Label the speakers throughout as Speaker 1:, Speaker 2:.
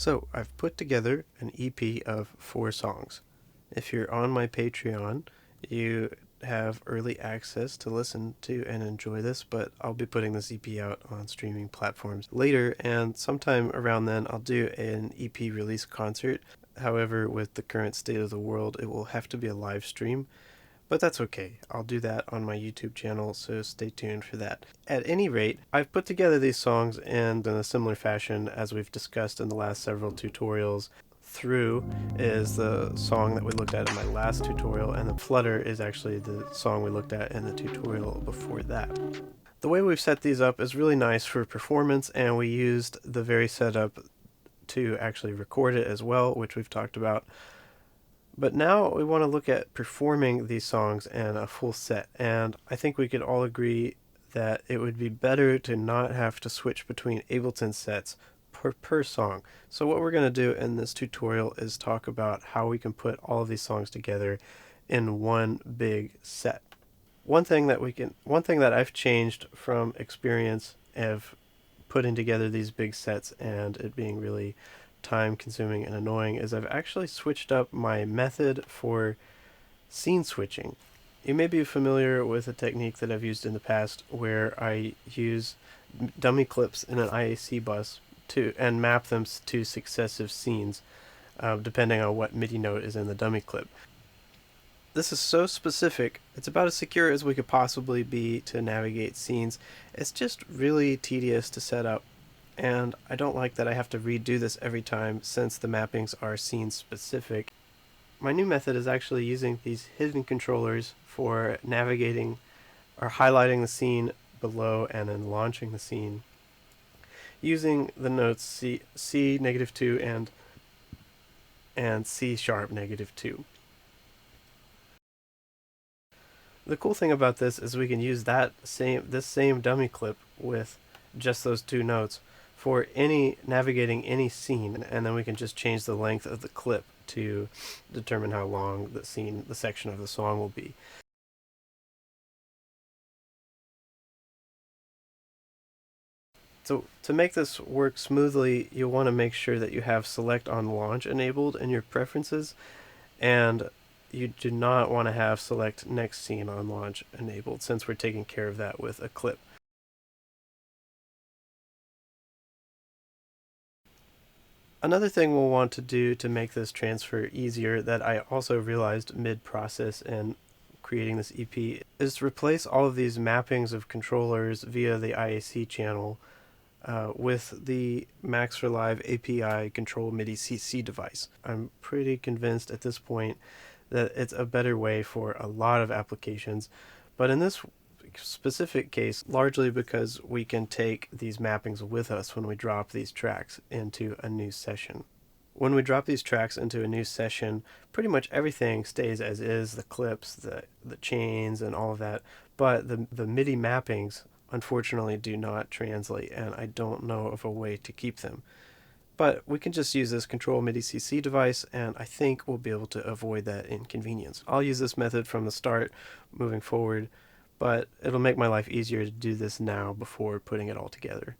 Speaker 1: So I've put together an EP of 4 songs. If you're on my Patreon, you have early access to listen to and enjoy this, but I'll be putting this EP out on streaming platforms later, and sometime around then I'll do an EP release concert. However, with the current state of the world, it will have to be a live stream, but that's okay. I'll do that on my YouTube channel, so stay tuned for that. At any rate, I've put together these songs in a similar fashion as we've discussed in the last several tutorials. Through is the song that we looked at in my last tutorial, and the Flutter is actually the song we looked at in the tutorial before that. The way we've set these up is really nice for performance, and we used the very setup to actually record it as well, which we've talked about. But now we want to look at performing these songs in a full set, and I think we could all agree that it would be better to not have to switch between Ableton sets per song. So what we're going to do in this tutorial is talk about how we can put all of these songs together in one big set. One thing that I've changed from experience of putting together these big sets and it being really time consuming and annoying is I've actually switched up my method for scene switching. You may be familiar with a technique that I've used in the past where I use dummy clips in an IAC bus and map them to successive scenes depending on what MIDI note is in the dummy clip. This is so specific, it's about as secure as we could possibly be to navigate scenes. It's just really tedious to set up, and I don't like that I have to redo this every time since the mappings are scene specific. My new method is actually using these hidden controllers for navigating or highlighting the scene below and then launching the scene using the notes C -2 and C# -2. The cool thing about this is we can use this same dummy clip with just those 2 notes for navigating any scene, and then we can just change the length of the clip to determine how long the section of the song will be. So to make this work smoothly, you'll want to make sure that you have Select on Launch enabled in your preferences, and you do not want to have Select Next Scene on Launch enabled, since we're taking care of that with a clip. Another thing we'll want to do to make this transfer easier that I also realized mid-process in creating this EP is to replace all of these mappings of controllers via the IAC channel with the Max for Live API Control MIDI CC device. I'm pretty convinced at this point that it's a better way for a lot of applications, but in this specific case, largely because we can take these mappings with us when we drop these tracks into a new session. When we drop these tracks into a new session, pretty much everything stays as is, the clips, the chains, and all of that, but the MIDI mappings unfortunately do not translate, and I don't know of a way to keep them. But we can just use this Control MIDI CC device, and I think we'll be able to avoid that inconvenience. I'll use this method from the start moving forward, but it'll make my life easier to do this now before putting it all together.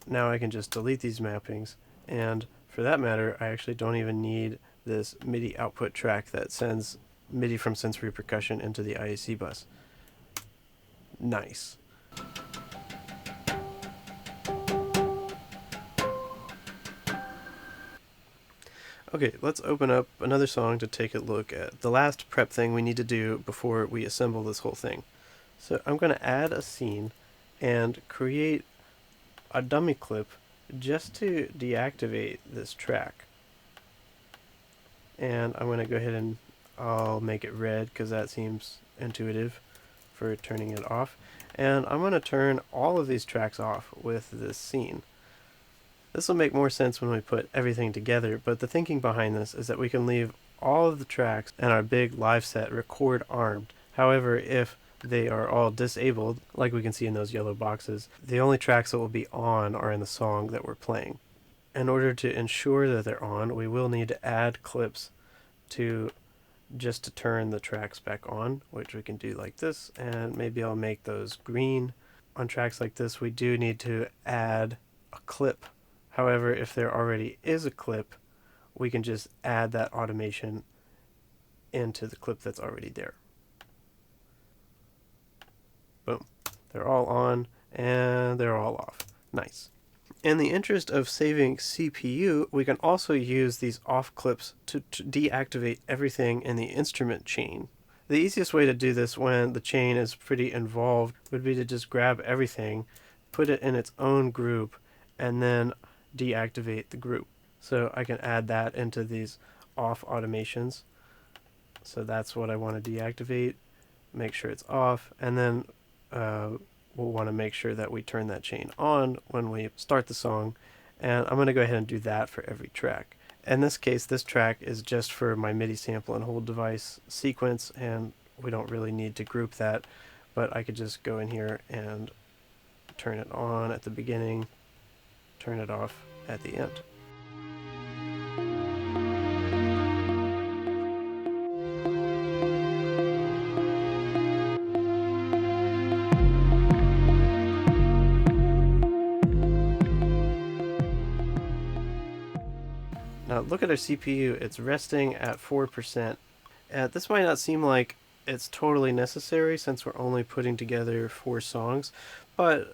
Speaker 1: Now I can just delete these mappings, and for that matter, I actually don't even need this MIDI output track that sends MIDI from Sensory Percussion into the IAC bus. Nice. Okay, let's open up another song to take a look at the last prep thing we need to do before we assemble this whole thing. So I'm going to add a scene and create a dummy clip just to deactivate this track. And I'm going to go ahead and I'll make it red because that seems intuitive for turning it off. And I'm going to turn all of these tracks off with this scene. This will make more sense when we put everything together, but the thinking behind this is that we can leave all of the tracks in our big live set record armed. However, if they are all disabled, like we can see in those yellow boxes, the only tracks that will be on are in the song that we're playing. In order to ensure that they're on, we will need to add clips to just to turn the tracks back on, which we can do like this, and maybe I'll make those green. On tracks like this, we do need to add a clip. However, if there already is a clip, we can just add that automation into the clip that's already there. Boom. They're all on and they're all off. Nice. In the interest of saving CPU, we can also use these off clips to deactivate everything in the instrument chain. The easiest way to do this when the chain is pretty involved would be to just grab everything, put it in its own group, and then deactivate the group. So I can add that into these off automations. So that's what I want to deactivate, make sure it's off, and then we'll want to make sure that we turn that chain on when we start the song. And I'm going to go ahead and do that for every track. In this case, this track is just for my MIDI sample and hold device sequence, and we don't really need to group that, but I could just go in here and turn it on at the beginning, turn it off at the end. Now look at our CPU, it's resting at 4%. This might not seem like it's totally necessary since we're only putting together 4 songs, but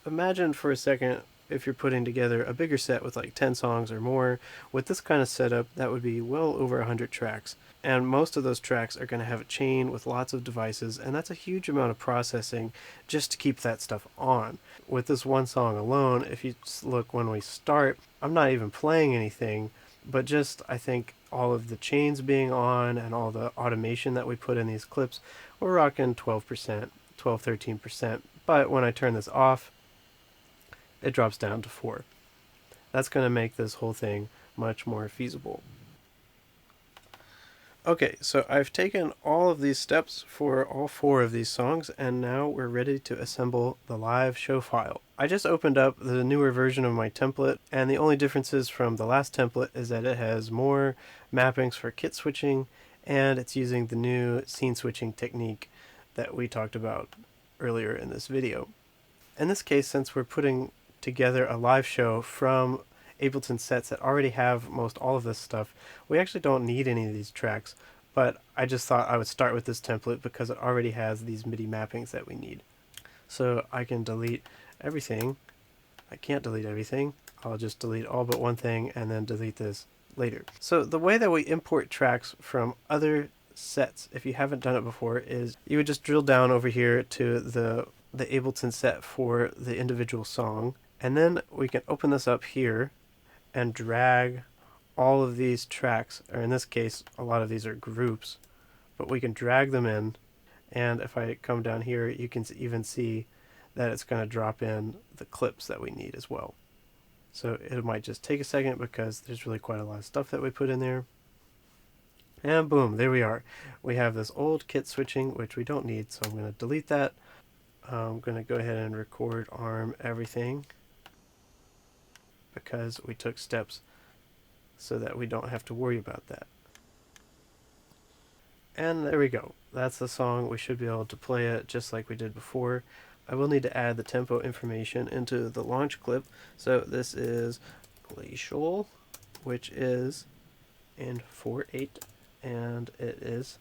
Speaker 1: imagine for a second if you're putting together a bigger set with like 10 songs or more. With this kind of setup, that would be well over 100 tracks. And most of those tracks are going to have a chain with lots of devices, and that's a huge amount of processing just to keep that stuff on. With this one song alone, if you look when we start, I'm not even playing anything, but just I think all of the chains being on and all the automation that we put in these clips, we're rocking 12%, 13%. But when I turn this off, it drops down to 4. That's going to make this whole thing much more feasible. Okay, so I've taken all of these steps for all 4 of these songs, and now we're ready to assemble the live show file. I just opened up the newer version of my template, and the only differences from the last template is that it has more mappings for kit switching, and it's using the new scene switching technique that we talked about earlier in this video. In this case, since we're putting together a live show from Ableton sets that already have most all of this stuff, we actually don't need any of these tracks, but I just thought I would start with this template because it already has these MIDI mappings that we need. So I can delete everything. I can't delete everything. I'll just delete all but one thing and then delete this later. So the way that we import tracks from other sets, if you haven't done it before, is you would just drill down over here to the Ableton set for the individual song, and then we can open this up here and drag all of these tracks, or in this case a lot of these are groups, but we can drag them in, and if I come down here you can even see that it's going to drop in the clips that we need as well. So it might just take a second because there's really quite a lot of stuff that we put in there. And boom, there we are. We have this old kit switching, which we don't need, so I'm going to delete that. I'm going to go ahead and record arm everything because we took steps so that we don't have to worry about that. And there we go. That's the song. We should be able to play it just like we did before. I will need to add the tempo information into the launch clip. So this is glacial, which is in 4/8, and it is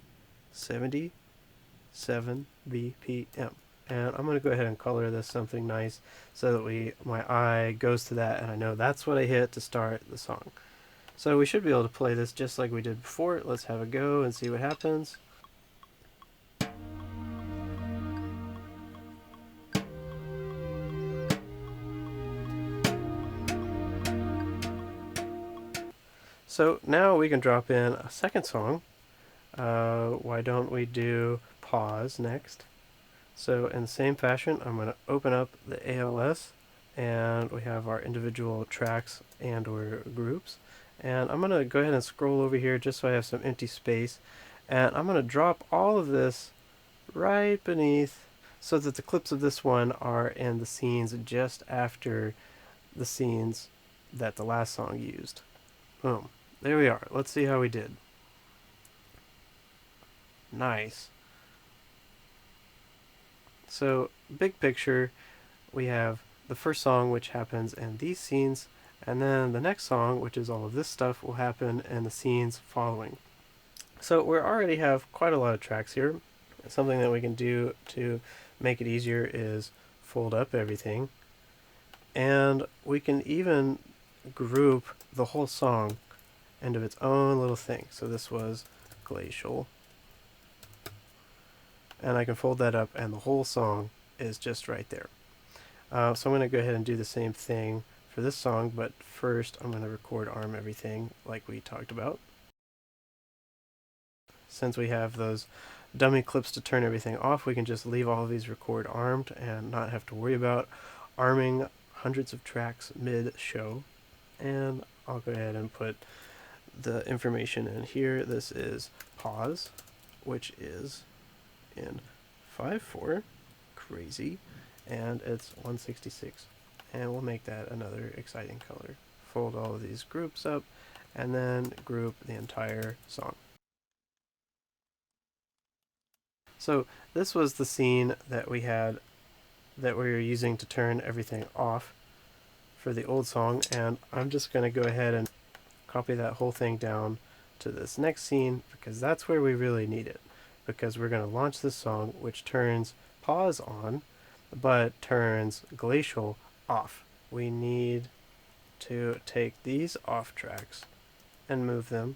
Speaker 1: 77 BPM. And I'm going to go ahead and color this something nice so that my eye goes to that and I know that's what I hit to start the song. So we should be able to play this just like we did before. Let's have a go and see what happens. So now we can drop in a second song. Why don't we do pause next? So in the same fashion, I'm going to open up the ALS, and we have our individual tracks and or groups, And I'm going to go ahead and scroll over here just so I have some empty space. And I'm going to drop all of this right beneath so that the clips of this one are in the scenes just after the scenes that the last song used. Boom. There we are. Let's see how we did. Nice. So, big picture, we have the first song, which happens in these scenes, and then the next song, which is all of this stuff, will happen in the scenes following. So we already have quite a lot of tracks here. Something that we can do to make it easier is fold up everything, and we can even group the whole song into its own little thing. So this was Glacial, and I can fold that up and the whole song is just right there. So I'm going to go ahead and do the same thing for this song, but first I'm going to record arm everything like we talked about. Since we have those dummy clips to turn everything off, we can just leave all of these record armed and not have to worry about arming hundreds of tracks mid-show. And I'll go ahead and put the information in here. This is pause, which is in 5/4, crazy, and it's 166. And we'll make that another exciting color. Fold all of these groups up, and then group the entire song. So this was the scene that we had that we were using to turn everything off for the old song, and I'm just going to go ahead and copy that whole thing down to this next scene because that's where we really need it, because we're going to launch this song which turns pause on but turns Glacial off. We need to take these off tracks and move them,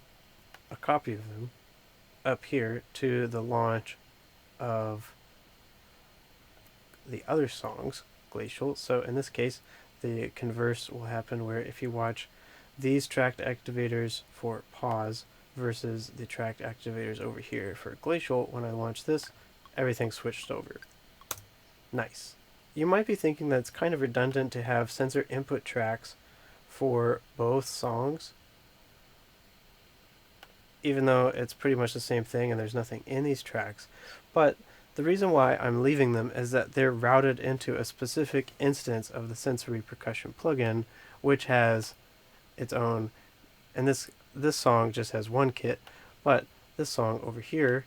Speaker 1: a copy of them, up here to the launch of the other songs, Glacial. So in this case, the converse will happen where if you watch these track activators for pause versus the track activators over here for Glacial, when I launch this, everything switched over. Nice. You might be thinking that it's kind of redundant to have sensor input tracks for both songs, even though it's pretty much the same thing and there's nothing in these tracks. But the reason why I'm leaving them is that they're routed into a specific instance of the Sensory Percussion plugin, which has its own, and this song just has one kit, but this song over here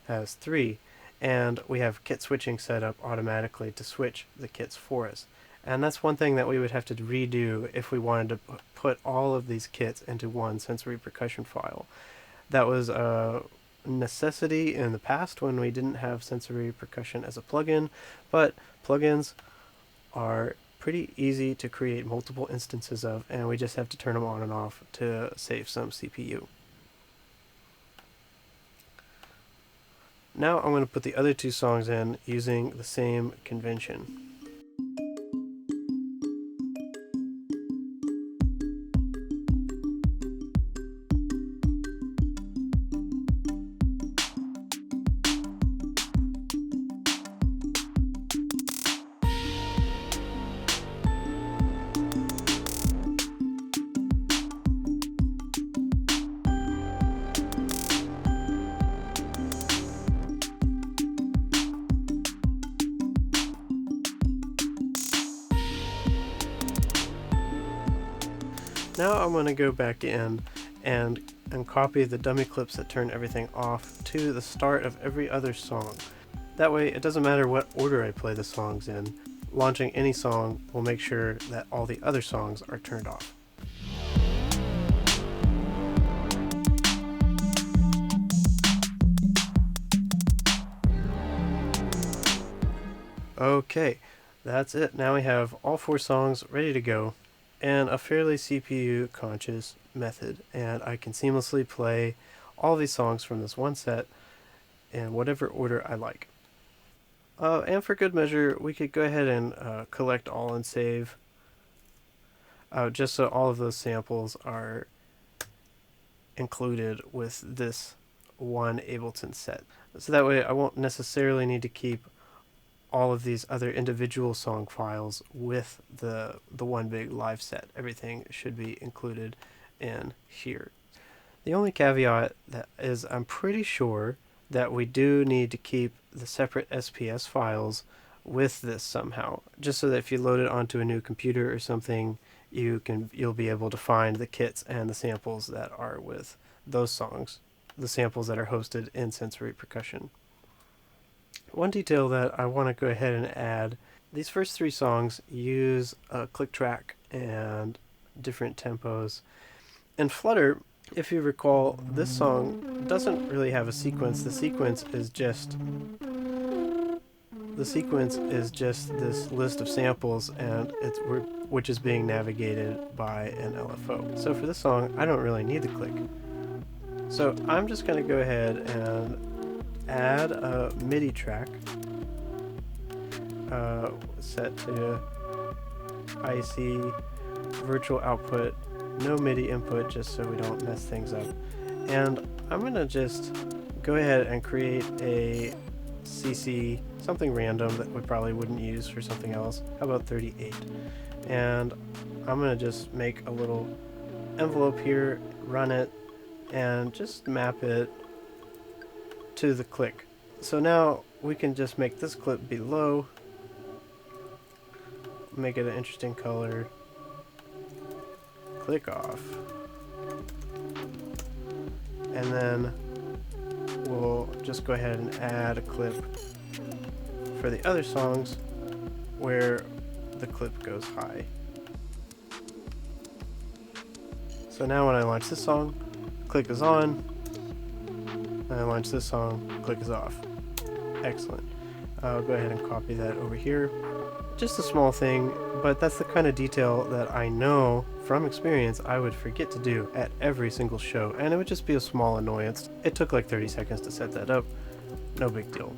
Speaker 1: has 3, and we have kit switching set up automatically to switch the kits for us. And that's one thing that we would have to redo if we wanted to put all of these kits into one Sensory Percussion file. That was a necessity in the past when we didn't have Sensory Percussion as a plugin, but plugins are pretty easy to create multiple instances of, and we just have to turn them on and off to save some CPU. Now I'm going to put the other 2 songs in using the same convention. Now I'm going to go back in and copy the dummy clips that turn everything off to the start of every other song. That way it doesn't matter what order I play the songs in, launching any song will make sure that all the other songs are turned off. Okay, that's it. Now we have all 4 songs ready to go in a fairly CPU conscious method, and I can seamlessly play all these songs from this one set in whatever order I like. And for good measure, we could go ahead and collect all and save, just so all of those samples are included with this one Ableton set. So that way I won't necessarily need to keep all of these other individual song files with the one big live set. Everything should be included in here. The only caveat that is, I'm pretty sure that we do need to keep the separate SPS files with this somehow, just so that if you load it onto a new computer or something, you'll be able to find the kits and the samples that are with those songs, the samples that are hosted in Sensory Percussion. One detail that I want to go ahead and add, these first 3 songs use a click track and different tempos. In Flutter, if you recall, this song doesn't really have a sequence. The sequence is just this list of samples, and which is being navigated by an LFO. So for this song, I don't really need the click. So I'm just going to go ahead and add a MIDI track set to IC virtual output, no MIDI input, just so we don't mess things up. And I'm going to just go ahead and create a CC, something random that we probably wouldn't use for something else. How about 38? And I'm going to just make a little envelope here, run it, and just map it to the click. So now we can just make this clip be low, make it an interesting color, click off, and then we'll just go ahead and add a clip for the other songs where the clip goes high. So now when I launch this song, click is on. When I launch this song, click is off. Excellent. I'll go ahead and copy that over here. Just a small thing, but that's the kind of detail that I know from experience I would forget to do at every single show, and it would just be a small annoyance. It took like 30 seconds to set that up. No big deal.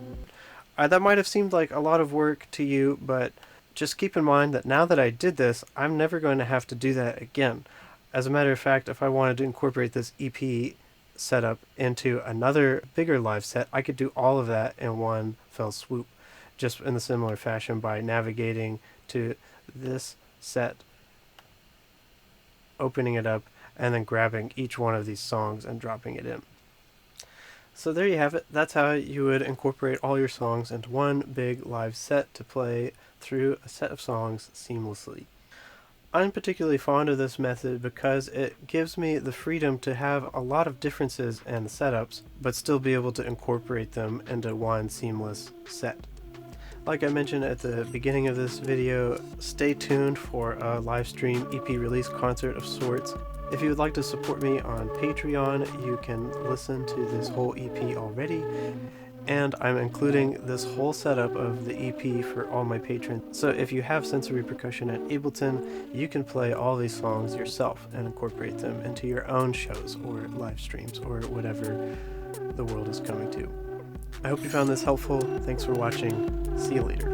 Speaker 1: That might have seemed like a lot of work to you, but just keep in mind that now that I did this, I'm never going to have to do that again. As a matter of fact, if I wanted to incorporate this EP setup into another bigger live set, I could do all of that in one fell swoop, just in a similar fashion by navigating to this set, opening it up, and then grabbing each one of these songs and dropping it in. So there you have it. That's how you would incorporate all your songs into one big live set to play through a set of songs seamlessly. I'm particularly fond of this method because it gives me the freedom to have a lot of differences in the setups, but still be able to incorporate them into one seamless set. Like I mentioned at the beginning of this video, stay tuned for a live stream EP release concert of sorts. If you would like to support me on Patreon, you can listen to this whole EP already, and I'm including this whole setup of the EP for all my patrons. So if you have Sensory Percussion at Ableton, you can play all these songs yourself and incorporate them into your own shows or live streams or whatever the world is coming to. I hope you found this helpful. Thanks for watching. See you later.